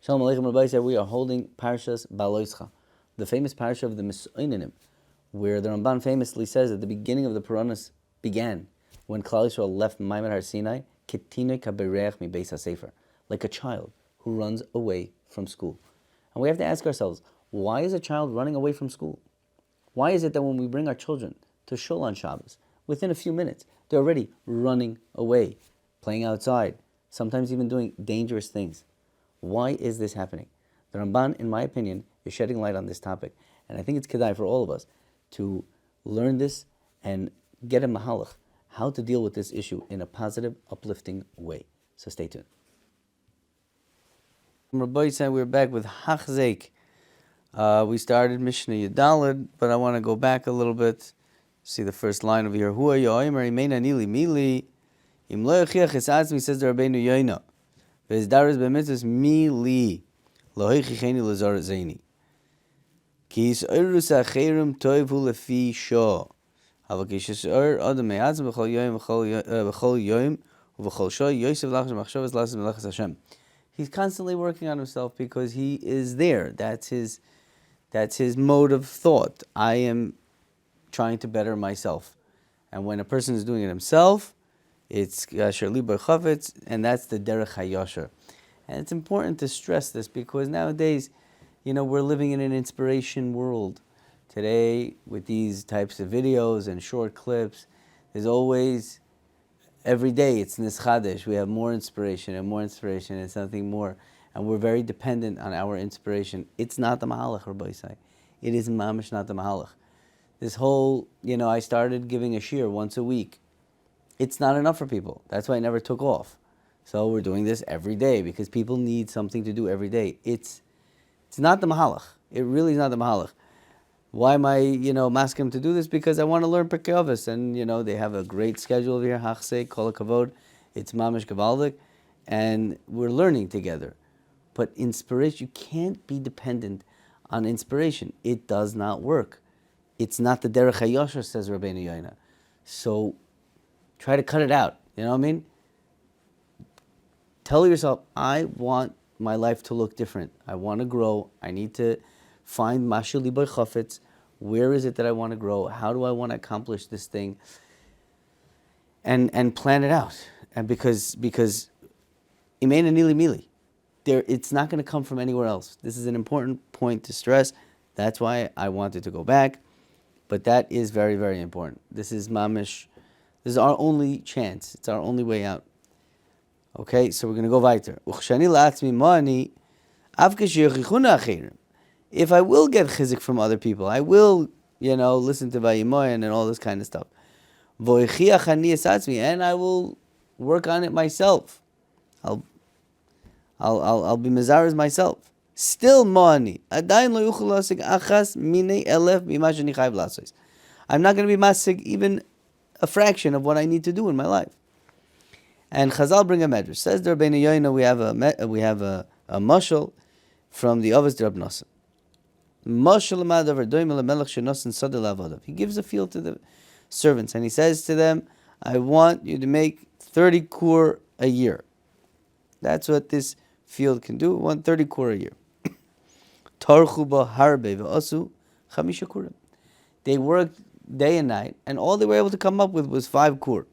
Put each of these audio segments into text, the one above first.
Shalom Aleichem Rabbi said we are holding Parshas Baloischa, the famous parsha of the Misoinim, where the Ramban famously says that the beginning of the Puranas began when Klal Yisrael left Maimed Har Sinai, Ketinoi kaberech mi beis hasefer, like a child who runs away from school. And we have to ask ourselves, why is a child running away from school? Why is it that when we bring our children to shul on Shabbos, within a few minutes, they're already running away, playing outside, sometimes even doing dangerous things? Why is this happening? The Ramban, in my opinion, is shedding light on this topic. And I think it's kedai for all of us to learn this and get a mahalach, how to deal with this issue in a positive, uplifting way. So stay tuned. Rabbi said we're back with Hachzeik. We started Mishnah Yudalad, but I want to go back a little bit. See the first line over here. Hu ha'yomer imeina nili mili im lo yechiach es atzmi, says the Rabbeinu Yoina. V'ezdaris b'mitzvos mili lo hechicheni l'zor zeini. Ki yis'orus ha'cherim toiv hu lefi shah. Hava ki yis'or adam me'atzim b'chol yoyim u'v'chol shah yosef lachas machshavas lasas melachas Hashem. He's constantly working on himself because he is there. That's his mode of thought. I am trying to better myself. And when a person is doing it himself, it's Yasher Liber Chavetz, and that's the Derech HaYasher. And it's important to stress this because nowadays, we're living in an inspiration world. Today, with these types of videos and short clips, there's always, every day it's Nischadesh. We have more inspiration and something more. And we're very dependent on our inspiration. It's not the Mahalach, Rabbi Isai. It is mamish not the Mahalach. This whole, I started giving a shir once a week. It's not enough for people. That's why it never took off. So we're doing this every day because people need something to do every day. It's not the Mahalach. It really is not the Mahalach. Why am I, asking them to do this? Because I want to learn Pirkei Avos. And, they have a great schedule over here. Hachsei, Kol HaKavod. It's mamish gavaldik. And we're learning together. But inspiration, you can't be dependent on inspiration. It does not work. It's not the Derech HaYasher, says Rabbeinu Yoina. So try to cut it out. You know what I mean? Tell yourself, I want my life to look different. I want to grow. I need to find Mashal Libar Chafetz. Where is it that I want to grow? How do I want to accomplish this thing? And plan it out. And because Imeina Nili Mili. It's not going to come from anywhere else. This is an important point to stress. That's why I wanted to go back. But that is very, very important. This is mamish. This is our only chance. It's our only way out. Okay, so we're going to go weiter. If I will get chizik from other people, I will, listen to Vayimoyan and all this kind of stuff. And I will work on it myself. I'll be mezaris myself. Still moani. Adayin lo yuchol lasig achas minei elef b'ma sheni chayv lasos. I'm not going to be masig even a fraction of what I need to do in my life. And Chazal bring a medrash. Says the Rabbeinu Yoina, we have a mashal from the Avos Rab Nosson. Mashal amadav doim lemelech shenosin sadel avodav. He gives a field to the servants and he says to them, I want you to make 30 kur a year. That's what this field can do. 130 kur a year. Tarchuba harbe ve'asu chamisha kurim. They worked day and night, and all they were able to come up with was 5 kur.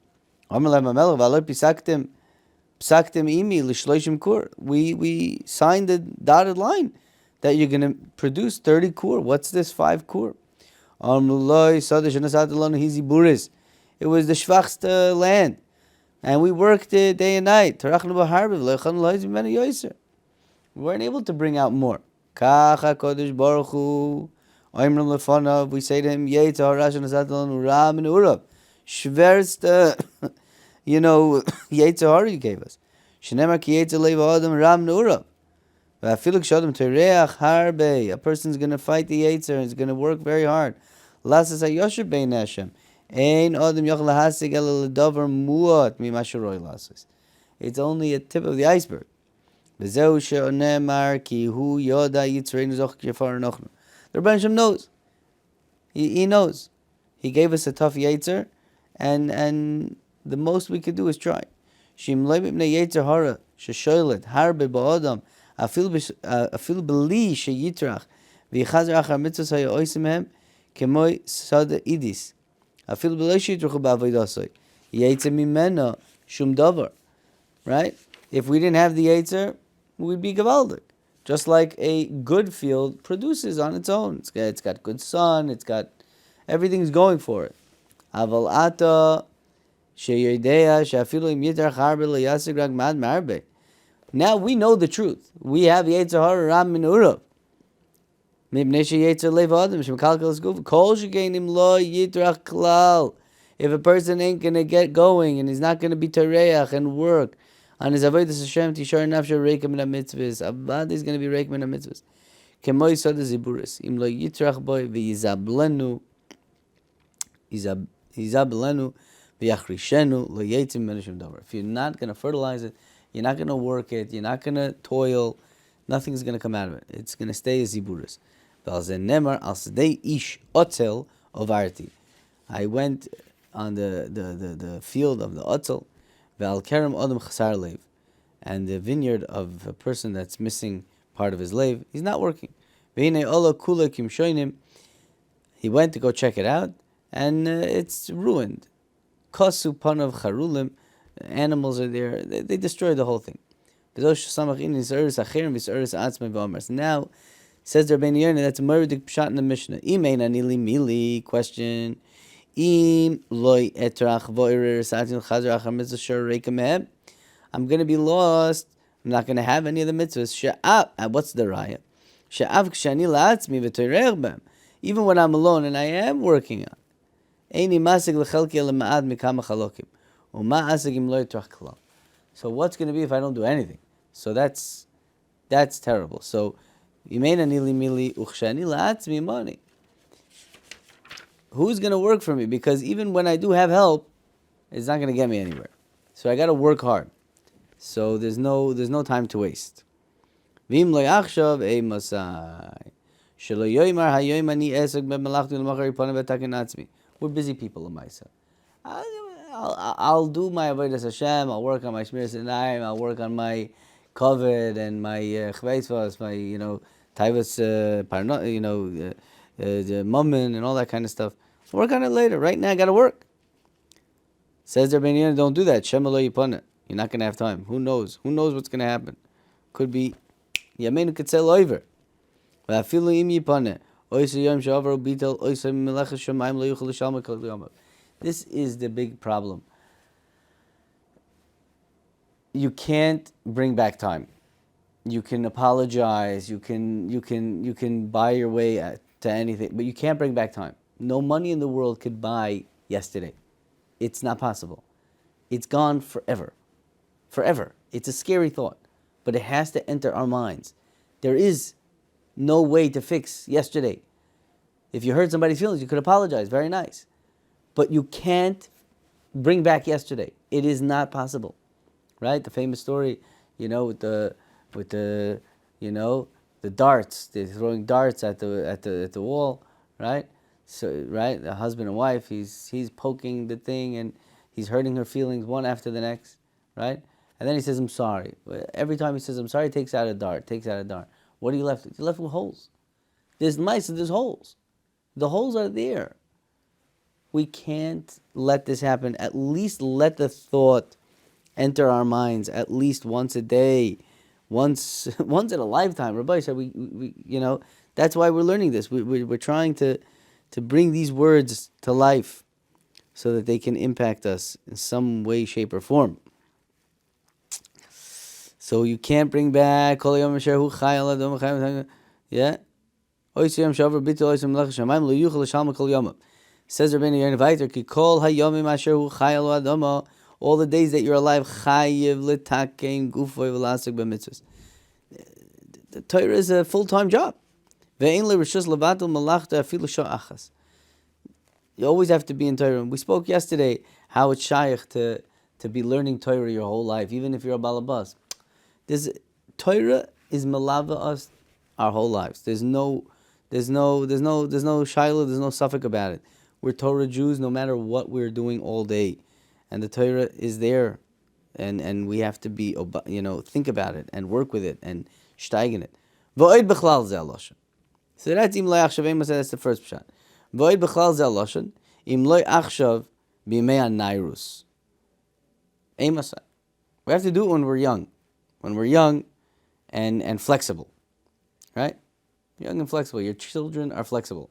We signed the dotted line that you're going to produce 30 kur. What's this 5 kur? It was the shvachste land. And we worked day and night. We weren't able to bring out more. We say to him, Shverst, Yetzahar you gave us. A person's going to fight the Yetzer and is going to work very hard. It's only a tip of the iceberg. The Rebbe Shem knows. He knows. He gave us a tough Yetzer, and the most we could do is try. אפילו בלי שיטרח ויחזר אחר מצוות היה עושים מהם כמו סודה אידיס. אפילו בלי שיטרחו בעבודתו. יצא ממנו שום דבר. Right? If we didn't have the Yetzer, we'd be Gavaldik. Just like a good field produces on its own. It's got good sun, it's got everything's going for it. Aval ata sheyodea she'afilu im yitar charbe leyasig rag mad marbe. Now we know the truth. We have Yetzer Hara Ram min Urav. Mibnei sheyetzer lev adam shemkalkel is guf. Kol shegenim lo yitrach klal. If a person ain't going to get going and he's not going to be tareach and work on his avodas Hashem, tishar nafsho reikim min ha-mitzvahs, avad is going to be reikim min ha-mitzvahs. Kemo yisod ha-ziburis, im lo yitrach boi v'yizablenu, yizablenu v'yachrishenu lo yetzim min shum davar. If you're not going to fertilize it, you're not going to work it, you're not going to toil, nothing's going to come out of it. It's going to stay as ziburis. V'al ze nemar al sedei ish otzel ovarti. I went on the field of the Otzel, Ve'al Kerem Odom Chasar Lev, and the vineyard of a person that's missing part of his lev, he's not working. Ve'inei Ola Kula Kim Shoinim, he went to go check it out, and it's ruined. Kosu Panav Charulim, animals are there, they destroyed the whole thing. Now, says the Rabbeinu Yonah, that's a murdik pshat in the Mishnah. Imein anili mili, question. I'm going to be lost. I'm not going to have any of the mitzvahs. What's the raya? Even when I'm alone and I am working on. So what's going to be if I don't do anything? So that's terrible. So money. Who's going to work for me? Because even when I do have help, it's not going to get me anywhere. So I got to work hard. So there's no time to waste. We're busy people, Lamaisa. I'll do my avodas Hashem. I'll work on my shmir sinayim. I'll work on my kovid and my chveisvas, my taivas parno, the mummin and all that kind of stuff. I'll work on it later. Right now, I got to work. Says the Rabbeinu Yonah, don't do that. Shema lo yipana. You're not going to have time. Who knows? Who knows what's going to happen? Could be Yameinu Ketzel Oiver. V'afilu im yipana. Oisa yom she'avaru bitel. Oisa meleches shemayim lo yuchel l'shalma kol yomav. This is the big problem. You can't bring back time. You can apologize. You can buy your way to anything, but you can't bring back time. No money in the world could buy yesterday. It's not possible. It's gone forever. Forever. It's a scary thought, but it has to enter our minds. There is no way to fix yesterday. If you hurt somebody's feelings, you could apologize. Very nice. But you can't bring back yesterday. It is not possible. Right? The famous story, with the darts. They're throwing darts at the wall, right? So, right, the husband and wife, he's poking the thing and he's hurting her feelings one after the next, right? And then he says, I'm sorry. Every time he says, I'm sorry, he takes out a dart. What are you left with? You're left with holes. There's mice and there's holes. The holes are there. We can't let this happen. At least let the thought enter our minds at least once a day, once in a lifetime. Rabbi said, we that's why we're learning this. We're trying to bring these words to life so that they can impact us in some way, shape, or form. So you can't bring back yeah. Says Rabbeinu Yonah weiter, ki kol hayomim asher hu chai al adama, all the days that you're alive, chayiv l'takein gufoy v'lasik b'mitzvahs. The Torah is a full-time job. Ve'ein l'rishus levatel malachta afilu sha'achas. You always have to be in Torah. We spoke yesterday how it's shaykh to be learning Torah your whole life, even if you're a balabas. Torah is malava us our whole lives. There's no shiloh, there's no suffix about it. We're Torah Jews no matter what we're doing all day. And the Torah is there. And we have to be, think about it and work with it and steig in it. V'oid b'chlal zeh lashon. So that's im loy achshav ema, that's the first pshat. V'oid b'chlal zeh lashon, im loy achshav b'imei ha'nairus. Ema. We have to do it when we're young. When we're young and flexible. Right? Young and flexible. Your children are flexible.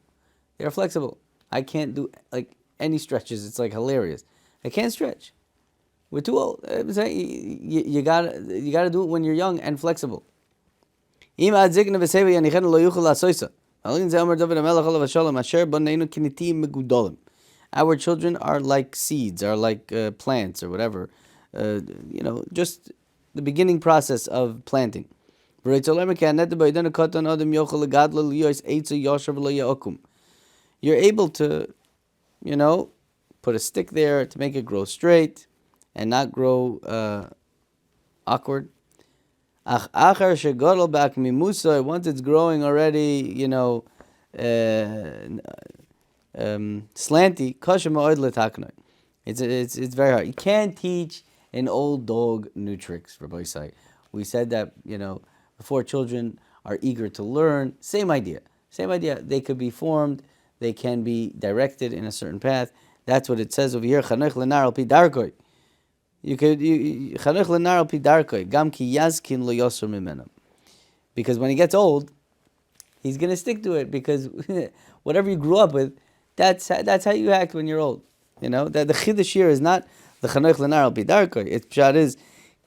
They're flexible. I can't do like any stretches. It's like hilarious. I can't stretch. We're too old. You gotta do it when you're young and flexible. Our children are like seeds, are like plants or whatever. Just the beginning process of planting. You're able to, put a stick there to make it grow straight and not grow awkward. Once it's growing already, slanty, it's very hard. You can't teach an old dog new tricks, Rabbi Isai. We said that, before children are eager to learn. Same idea. They could be formed. They can be directed in a certain path. That's what it says over here. Chanech lenar al pi darkoi. Chanech lenar al pi darkoi. Gam ki yazkin lo yosur mimena. Because when he gets old, he's going to stick to it. Because whatever you grew up with, that's how you act when you're old. That the chiddush here is not the chanech lenar al pi darkoi. Its pshat is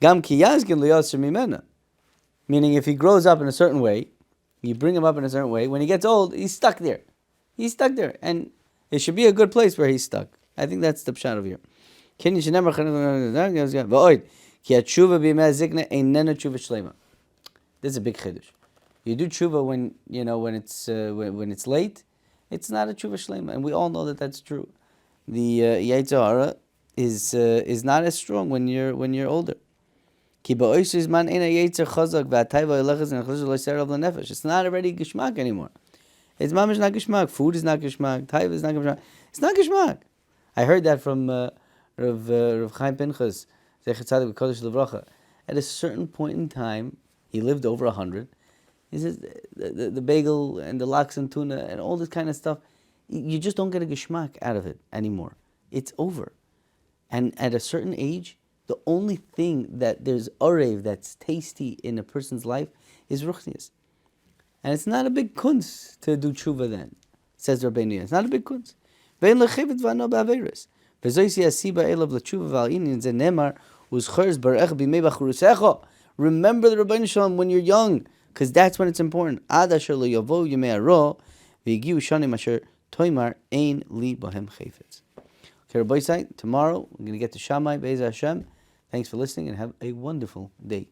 gam ki yazkin lo yosur mimena. Meaning, if he grows up in a certain way, you bring him up in a certain way, when he gets old, he's stuck there. And it should be a good place where he's stuck. I think that's the pshat of here. This is a big chiddush. You do tshuva when it's late, it's not a tshuva shlema, and we all know that that's true. The Yetzer Hara is not as strong when you're older. It's not already geshmak anymore. It's mamish not geshmak. Food is not geshmak. Taiva is not geshmak. It's not geshmak. I heard that from Rav Chaim Pinchas, Zecher Tzadik V'Kodesh L'Vracha. At a certain point in time, he lived over 100. He says the bagel and the lox and tuna and all this kind of stuff, you just don't get a geshmak out of it anymore. It's over. And at a certain age, the only thing that there's orev that's tasty in a person's life is ruchnias. And it's not a big kunz to do tshuva then, says Rabbeinu Yonah. It's not a big kunz. Ve'en lechivet v'ano ba'averis. V'zoisi asiba elav l'tshuva v'al'inin ze nemar u'zchorz barech b'mei b'churusecho. Remember the Rabbeinu Shalom when you're young, because that's when it's important. Ad asher lo yavo yemei haro v'yigiu shanim asher toimar ein li bohem chayfetz. Okay, Rabbi Isai, tomorrow we're going to get to Shammai, Be'ez Hashem. Thanks for listening and have a wonderful day.